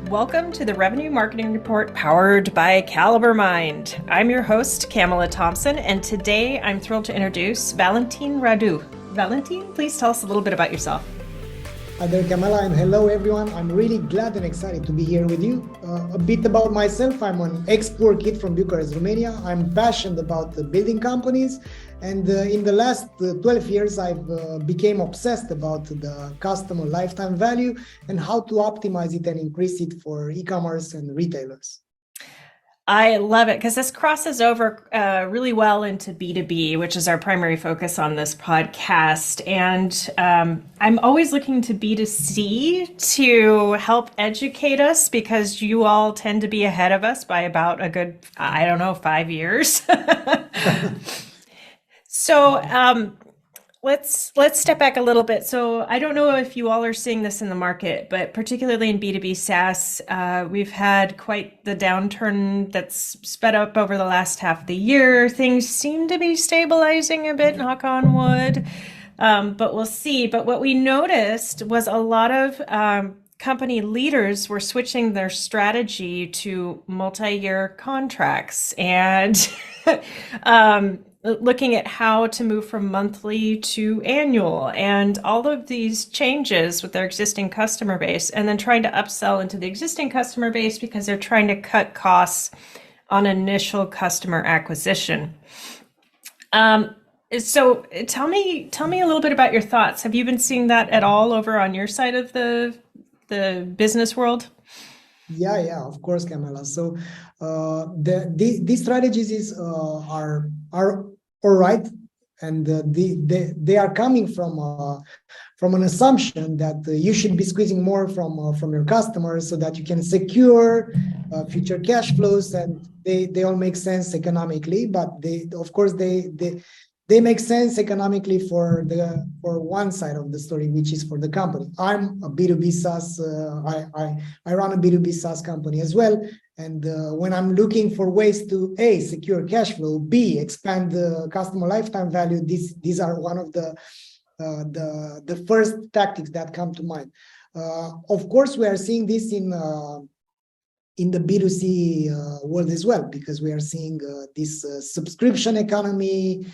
Welcome to the Revenue Marketing Report powered by Caliber Mind. I'm your host, Camela Thompson, and today I'm thrilled to introduce Valentin Radu. Valentin, please tell us a little bit about yourself. Hi there, Camela, and hello, everyone. I'm really glad and excited to be here with you. A bit about myself. I'm an ex-poor kid from Bucharest, Romania. I'm passionate about building companies. And in the last 12 years, I've became obsessed about the customer lifetime value and how to optimize it and increase it for e-commerce and retailers. I love it because this crosses over really well into B2B, which is our primary focus on this podcast. And I'm always looking to B2C to help educate us because you all tend to be ahead of us by about a good, 5 years. So let's step back a little bit. So I don't know if you all are seeing this in the market, but particularly in B2B SaaS, we've had quite the downturn that's sped up over the last half of the year. Things seem to be stabilizing a bit, knock on wood, but we'll see. But what we noticed was a lot of company leaders were switching their strategy to multi-year contracts and looking at how to move from monthly to annual and all of these changes with their existing customer base, and then trying to upsell into the existing customer base because they're trying to cut costs on initial customer acquisition. So tell me a little bit about your thoughts. Have you been seeing that at all over on your side of the business world? Yeah, of course, Camela. So these strategies are all right, and they are coming from an assumption that you should be squeezing more from your customers so that you can secure future cash flows, and they all make sense economically. But they make sense economically for one side of the story, which is for the company. I'm a B2B SaaS. I run a B2B SaaS company as well. And when I'm looking for ways to A, secure cash flow, B, expand the customer lifetime value, these are one of the first tactics that come to mind. Of course, we are seeing this in the B2C world as well, because we are seeing this subscription economy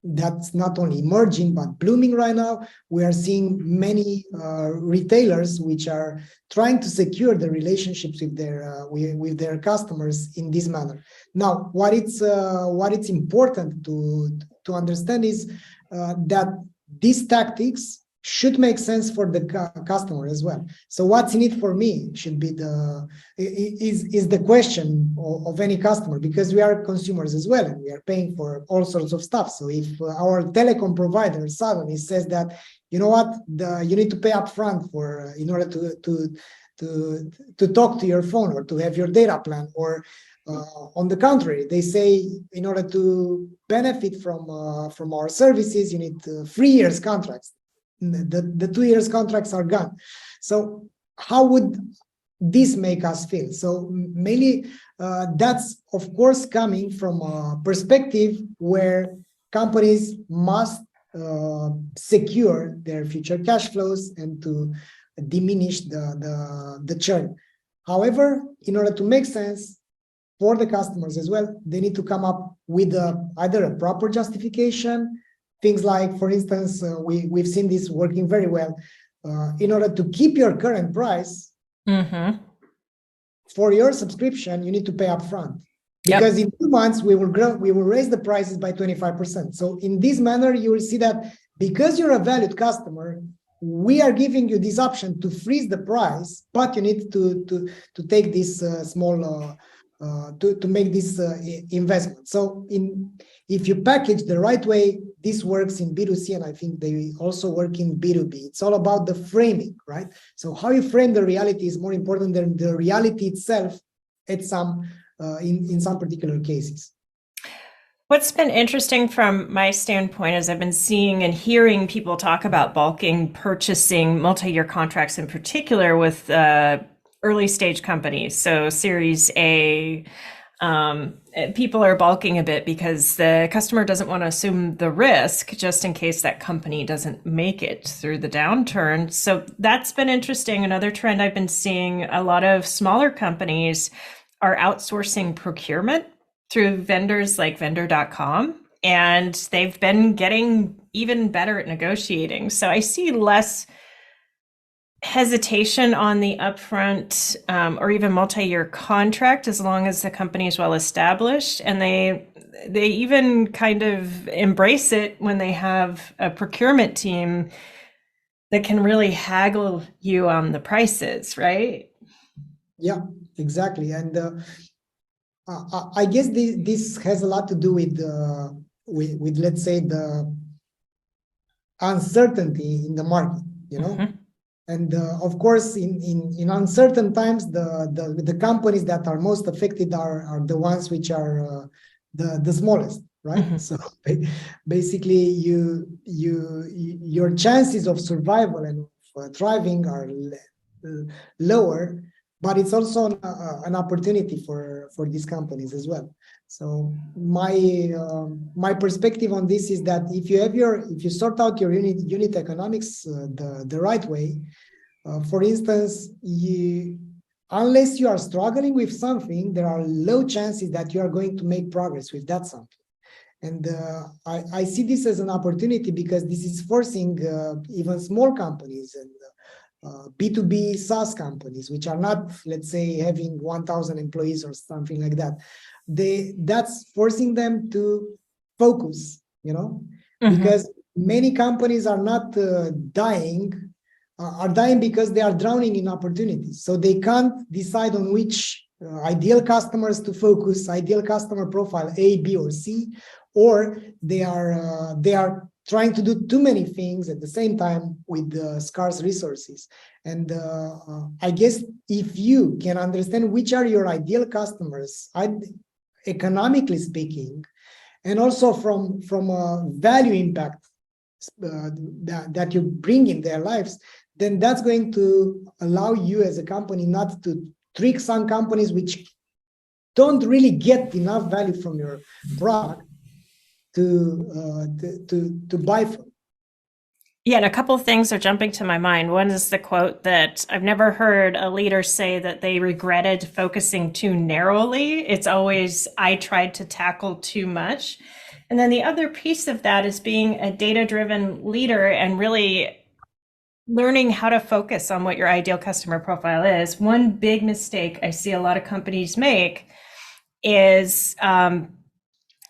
that's not only emerging but blooming right now. We are seeing many retailers which are trying to secure the relationships with their customers in this manner. Now, what it's important to understand is that these tactics should make sense for the customer as well. So what's in it for me should be is the question of any customer, because we are consumers as well and we are paying for all sorts of stuff. So if our telecom provider suddenly says that, you know what, you need to pay upfront in order to talk to your phone or to have your data plan, or on the contrary, they say in order to benefit from our services, you need 3 years contracts. The 2 years contracts are gone. So how would this make us feel? So mainly that's of course coming from a perspective where companies must secure their future cash flows and to diminish the churn. However, in order to make sense for the customers as well, they need to come up with either a proper justification. Things like, for instance, we've seen this working very well. In order to keep your current price, for your subscription, you need to pay upfront. Because in 2 months, we will raise the prices by 25%. So in this manner, you will see that because you're a valued customer, we are giving you this option to freeze the price, but you need to take this small to make this investment. So if you package the right way, this works in B2C, and I think they also work in B2B. It's all about the framing, right? So how you frame the reality is more important than the reality itself at some in some particular cases. What's been interesting from my standpoint is I've been seeing and hearing people talk about bulking purchasing, multi-year contracts in particular with early stage companies, so Series A, people are balking a bit because the customer doesn't want to assume the risk just in case that company doesn't make it through the downturn. So that's been interesting. Another trend I've been seeing, a lot of smaller companies are outsourcing procurement through vendors like vendor.com, and they've been getting even better at negotiating. So I see less hesitation on the upfront or even multi-year contract as long as the company is well established, and they even kind of embrace it when they have a procurement team that can really haggle you on the prices, right? Yeah, exactly. And I guess this has a lot to do with let's say the uncertainty in the market, you know. Mm-hmm. And of course, in uncertain times, the companies that are most affected are the ones which are the smallest, right? Mm-hmm. So basically, your chances of survival and thriving are lower, but it's also an opportunity for these companies as well. So my perspective on this is that if you sort out your unit economics the right way, for instance, unless you are struggling with something, there are low chances that you are going to make progress with that something. And I see this as an opportunity because this is forcing even small companies and B2B SaaS companies, which are not, let's say, having 1,000 employees or something like that. That's forcing them to focus, you know, because many companies are not dying because they are drowning in opportunities. So they can't decide on which ideal customers to focus, ideal customer profile A, B, or C, or they are trying to do too many things at the same time with scarce resources. And I guess if you can understand which are your ideal customers, economically speaking, and also from a value impact that you bring in their lives, then that's going to allow you as a company not to trick some companies which don't really get enough value from your product to buy from. Yeah, and a couple of things are jumping to my mind. One is the quote that I've never heard a leader say that they regretted focusing too narrowly. It's always, I tried to tackle too much. And then the other piece of that is being a data-driven leader and really learning how to focus on what your ideal customer profile is. One big mistake I see a lot of companies make is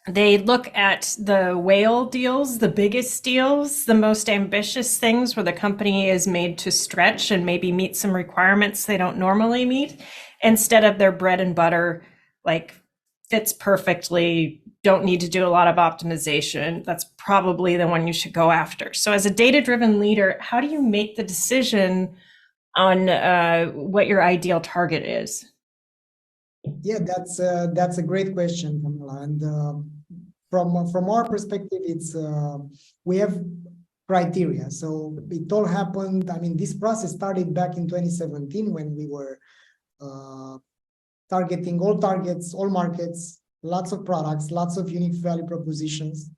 they look at the whale deals, the biggest deals, the most ambitious things where the company is made to stretch and maybe meet some requirements they don't normally meet, instead of their bread and butter, like fits perfectly, don't need to do a lot of optimization. That's probably the one you should go after. So as a data-driven leader, how do you make the decision on what your ideal target is? Yeah, that's a great question, Camela. And from our perspective, it's we have criteria. So it all happened. I mean, this process started back in 2017 when we were targeting all targets, all markets, lots of products, lots of unique value propositions,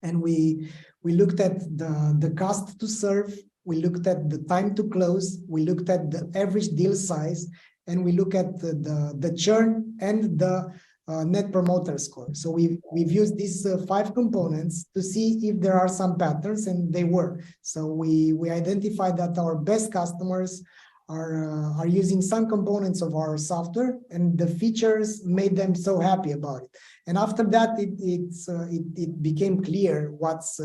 and we looked at the cost to serve. We looked at the time to close. We looked at the average deal size. And we look at the churn and the net promoter score. So we've used these 5 components to see if there are some patterns, and they were. So we identified that our best customers are using some components of our software, and the features made them so happy about it. And after that, it became clear what's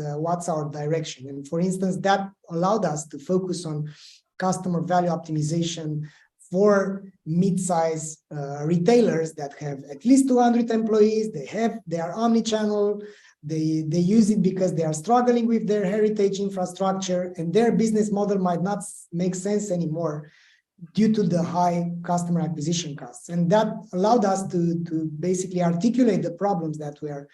our direction. And for instance, that allowed us to focus on customer value optimization for mid-size retailers that have at least 200 employees. They are omni-channel. They use it because they are struggling with their heritage infrastructure, and their business model might not make sense anymore due to the high customer acquisition costs. And that allowed us to basically articulate the problems that we are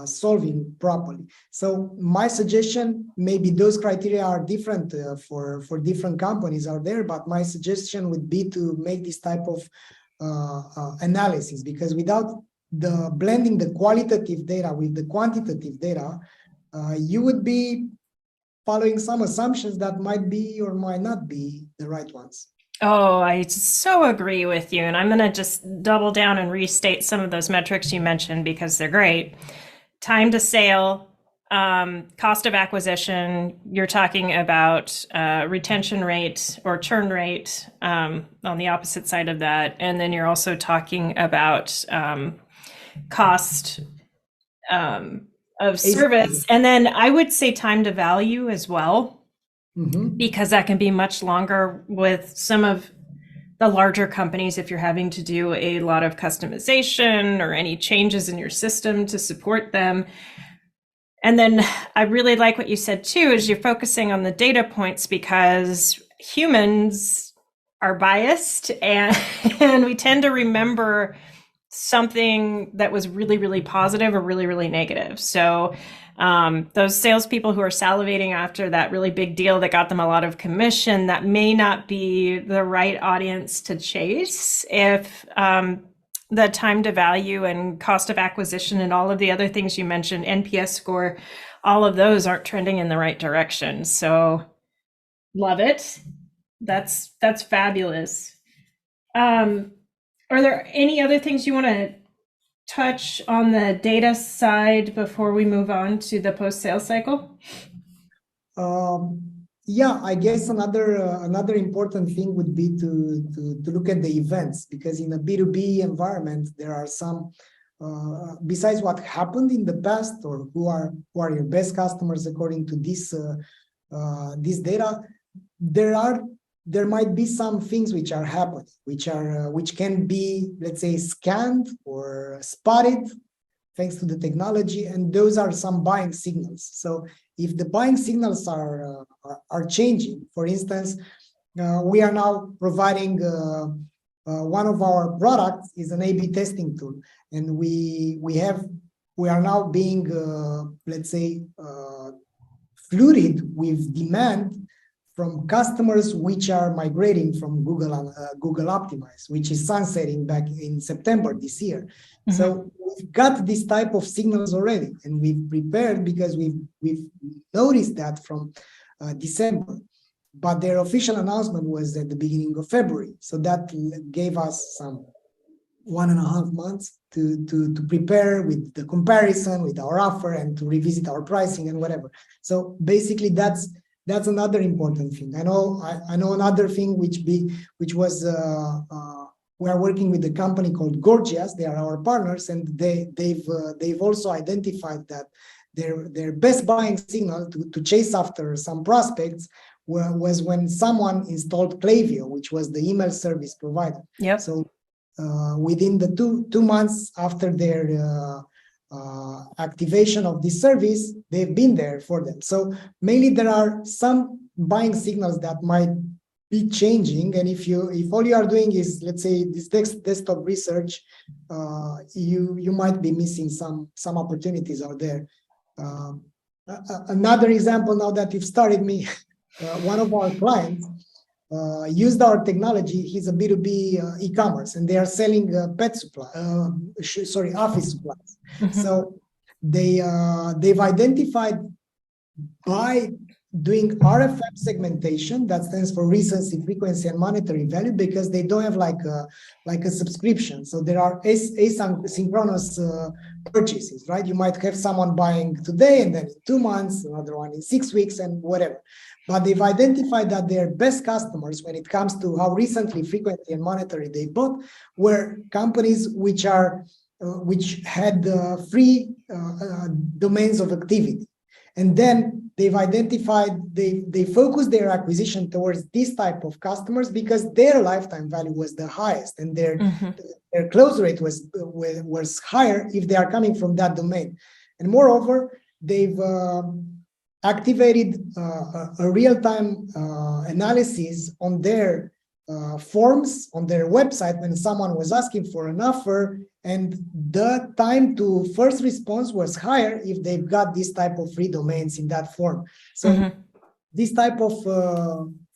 solving properly. So my suggestion, maybe those criteria are different for different companies out there, but my suggestion would be to make this type of analysis, because without the blending the qualitative data with the quantitative data, you would be following some assumptions that might be or might not be the right ones. Oh, I so agree with you. And I'm going to just double down and restate some of those metrics you mentioned because they're great. Time to sale, cost of acquisition, you're talking about retention rate or churn rate on the opposite side of that. And then you're also talking about cost of service. And then I would say time to value as well. Mm-hmm. Because that can be much longer with some of the larger companies if you're having to do a lot of customization or any changes in your system to support them. And then I really like what you said too, is you're focusing on the data points because humans are biased and we tend to remember something that was really, really positive or really, really negative. So those salespeople who are salivating after that really big deal that got them a lot of commission, that may not be the right audience to chase if the time to value and cost of acquisition and all of the other things you mentioned, NPS score, all of those aren't trending in the right direction. So love it. That's fabulous. Are there any other things you want to touch on the data side before we move on to the post-sale cycle? Yeah, I guess another important thing would be to look at the events, because in a B2B environment, there are some, besides what happened in the past or who are your best customers according to this data, there might be some things which are happening, which can be, let's say, scanned or spotted thanks to the technology, and those are some buying signals. So if the buying signals are changing, for instance, we are now providing one of our products is an A/B testing tool, and we are now being let's say flooded with demand from customers which are migrating from Google Optimize, which is sunsetting back in September this year. Mm-hmm. So we've got this type of signals already, and we've prepared because we've noticed that from December. But their official announcement was at the beginning of February. So that gave us some 1.5 months to prepare with the comparison with our offer and to revisit our pricing and whatever. So basically that's another important thing. I know another thing which was we are working with a company called Gorgias. They are our partners, and they've also identified that their best buying signal to chase after some prospects was when someone installed Klaviyo, which was the email service provider. Yep. So within the two months after their activation of this service, they've been there for them. So mainly there are some buying signals that might be changing, and if all you are doing is, let's say, this desktop research, you might be missing some opportunities out there. Another example, now that you've started me, one of our clients used our technology. He's a B2B e-commerce, and they are selling office supplies. Mm-hmm. So they've identified by doing RFM segmentation, that stands for recency, frequency, and monetary value, because they don't have like a subscription. So there are asynchronous purchases, right? You might have someone buying today and then in 2 months, another one in 6 weeks, and whatever. But they've identified that their best customers, when it comes to how recently, frequently, and monetary they bought, were companies which had free domains of activity. And then they've identified, they focused their acquisition towards this type of customers because their lifetime value was the highest, and their close rate was higher if they are coming from that domain. And moreover, they've activated a real-time analysis on their forms on their website when someone was asking for an offer, and the time to first response was higher if they've got this type of free domains in that form. So this type of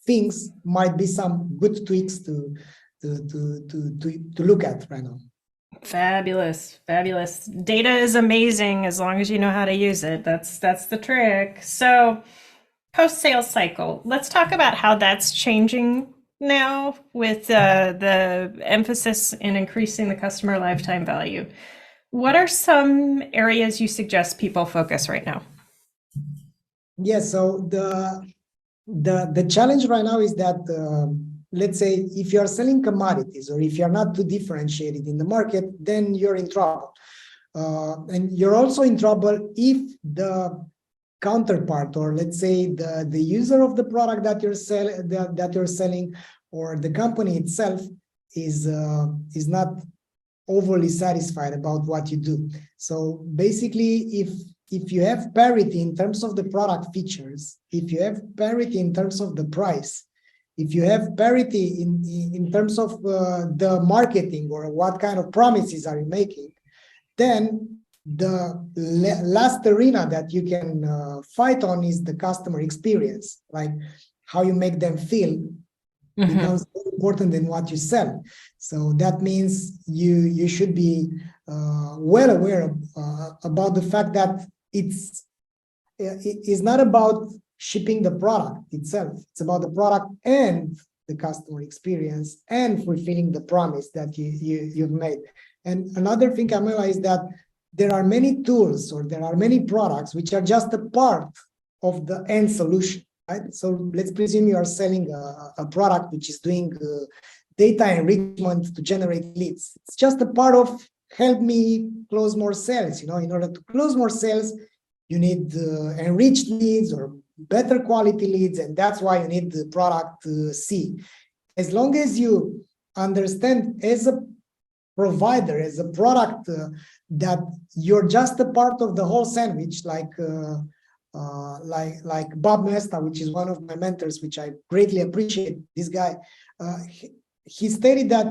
things might be some good tweaks to to look at right now. Fabulous, fabulous. Data is amazing as long as you know how to use it. That's the trick. So, post-sales cycle. Let's talk about how that's changing now with the emphasis in increasing the customer lifetime value. What are some areas you suggest people focus right now? Yes, so the challenge right now is that let's say if you are selling commodities or if you're not too differentiated in the market, then you're in trouble. And you're also in trouble if the counterpart, or let's say the user of the product that you're selling, or the company itself is not overly satisfied about what you do. So basically, if you have parity in terms of the product features, if you have parity in terms of the price, if you have parity in terms of the marketing or what kind of promises are you making, then the last arena that you can fight on is the customer experience, like how you make them feel becomes more important than what you sell. So that means you should be well aware about the fact that it's not about shipping the product itself. It's about the product and the customer experience and fulfilling the promise that you've made. And another thing, Camela, is that there are many tools or there are many products which are just a part of the end solution, right? So let's presume you are selling a product which is doing data enrichment to generate leads. It's just a part of help me close more sales. In order to close more sales, you need enriched leads or better quality leads, and that's why you need the product C. As long as you understand as a provider, as a product, that you're just a part of the whole sandwich, like Bob Mesta, which is one of my mentors, which I greatly appreciate. This guy, he stated that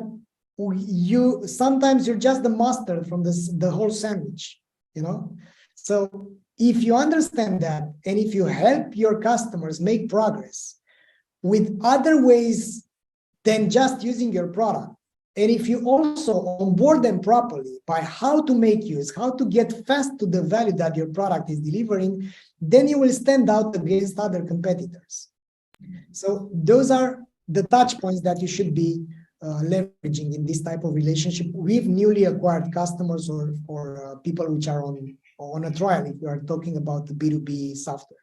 sometimes you're just the mustard from the whole sandwich. So if you understand that, and if you help your customers make progress with other ways than just using your product, and if you also onboard them properly by how to make use, how to get fast to the value that your product is delivering, then you will stand out against other competitors. So those are the touch points that you should be leveraging in this type of relationship with newly acquired customers or people which are on a trial, if you are talking about the B2B software.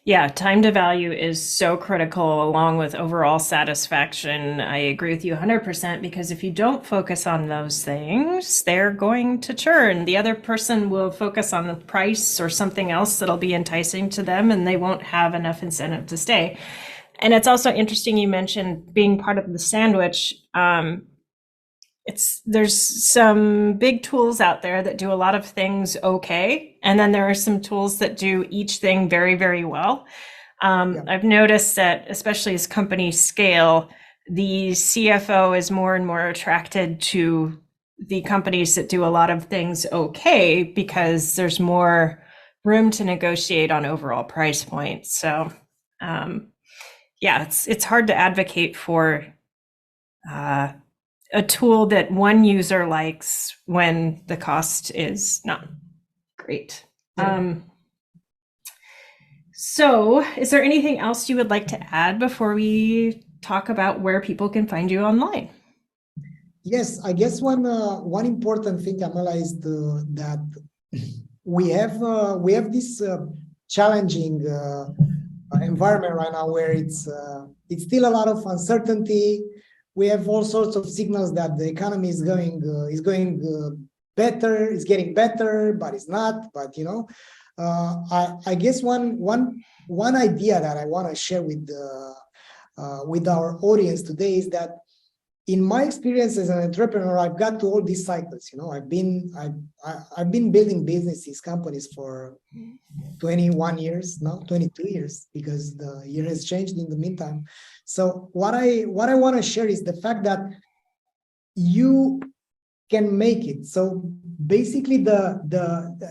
Yeah, time to value is so critical along with overall satisfaction. I agree with you 100% because if you don't focus on those things, they're going to churn. The other person will focus on the price or something else that'll be enticing to them, and they won't have enough incentive to stay. And it's also interesting you mentioned being part of the sandwich. There's some big tools out there that do a lot of things okay, and then there are some tools that do each thing very, very well. I've noticed that, especially as companies scale, the CFO is more and more attracted to the companies that do a lot of things okay because there's more room to negotiate on overall price points. So, it's hard to advocate for a tool that one user likes when the cost is not great. So is there anything else you would like to add before we talk about where people can find you online? Yes, I guess one important thing, Camela, is that we have this challenging environment right now where it's still a lot of uncertainty. We have all sorts of signals that the economy is going better, it's getting better, but it's not. But I guess one idea that I want to share with our audience today is that in my experience as an entrepreneur, I've got to all these cycles. I've been building businesses, companies for 21 years now, 22 years, because the year has changed in the meantime. So what I want to share is the fact that you can make it. So basically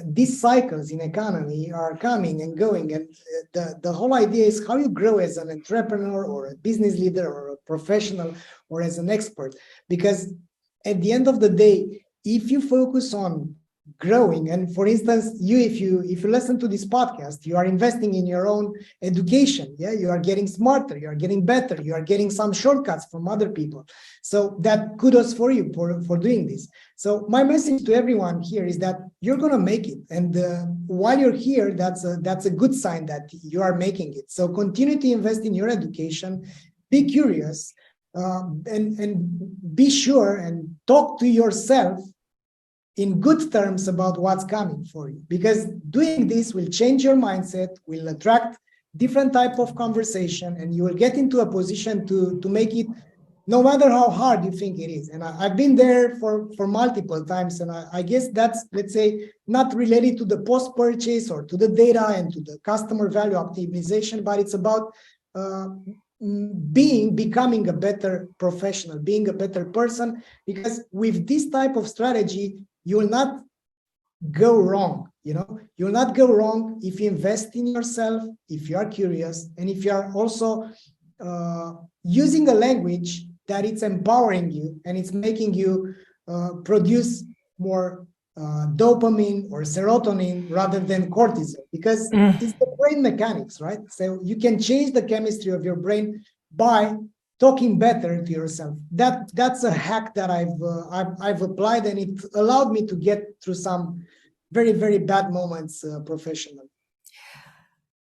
these cycles in economy are coming and going, and the whole idea is how you grow as an entrepreneur or a business leader or a professional or as an expert. Because at the end of the day, if you focus on growing, and for instance, if you listen to this podcast, you are investing in your own education. Yeah, you are getting smarter, you are getting better, you are getting some shortcuts from other people. So that kudos for you for doing this. So my message to everyone here is that you're going to make it, and while you're here, that's a good sign that you are making it. So continue to invest in your education, be curious, and be sure and talk to yourself in good terms about what's coming for you, because doing this will change your mindset, will attract different type of conversation, and you will get into a position to make it, no matter how hard you think it is. And I've been there for multiple times, and I guess that's, let's say, not related to the post-purchase or to the data and to the customer value optimization, but it's about becoming a better professional, being a better person, because with this type of strategy, you will not go wrong. You'll not go wrong if you invest in yourself, if you are curious, and if you are also using a language that it's empowering you and it's making you produce more dopamine or serotonin rather than cortisol, because it's the brain mechanics, right? So you can change the chemistry of your brain by talking better to yourself. That's a hack that I've applied, and it allowed me to get through some very, very bad moments professionally.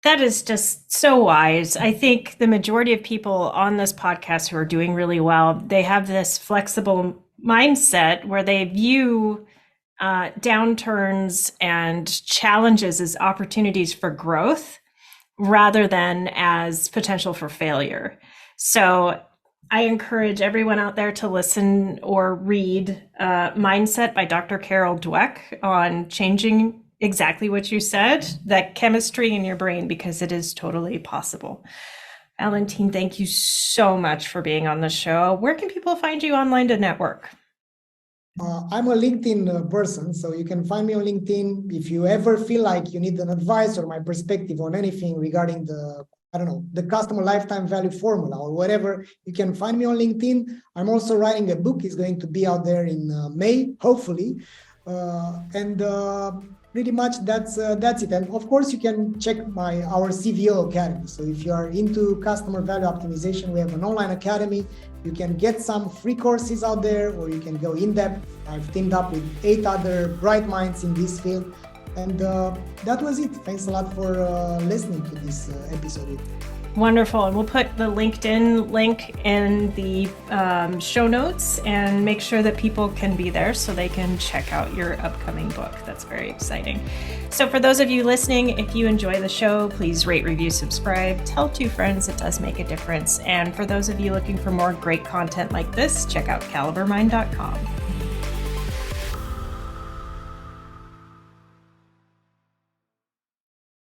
That is just so wise. I think the majority of people on this podcast who are doing really well, they have this flexible mindset where they view downturns and challenges as opportunities for growth rather than as potential for failure. So I encourage everyone out there to listen or read Mindset by Dr. Carol Dweck on changing exactly what you said, that chemistry in your brain, because it is totally possible. Valentin, thank you so much for being on the show. Where can people find you online to network? I'm a LinkedIn person, so you can find me on LinkedIn. If you ever feel like you need an advice or my perspective on anything regarding the customer lifetime value formula or whatever, you can find me on LinkedIn. I'm also writing a book. It's going to be out there in May, hopefully. Pretty much that's it. And of course, you can check our CVO Academy. So if you are into customer value optimization, we have an online academy. You can get some free courses out there, or you can go in depth. I've teamed up with 8 other bright minds in this field. And that was it. Thanks a lot for listening to this episode. Wonderful. And we'll put the LinkedIn link in the show notes and make sure that people can be there so they can check out your upcoming book. That's very exciting. So for those of you listening, if you enjoy the show, please rate, review, subscribe, tell 2 friends. It does make a difference. And for those of you looking for more great content like this, check out calibermind.com.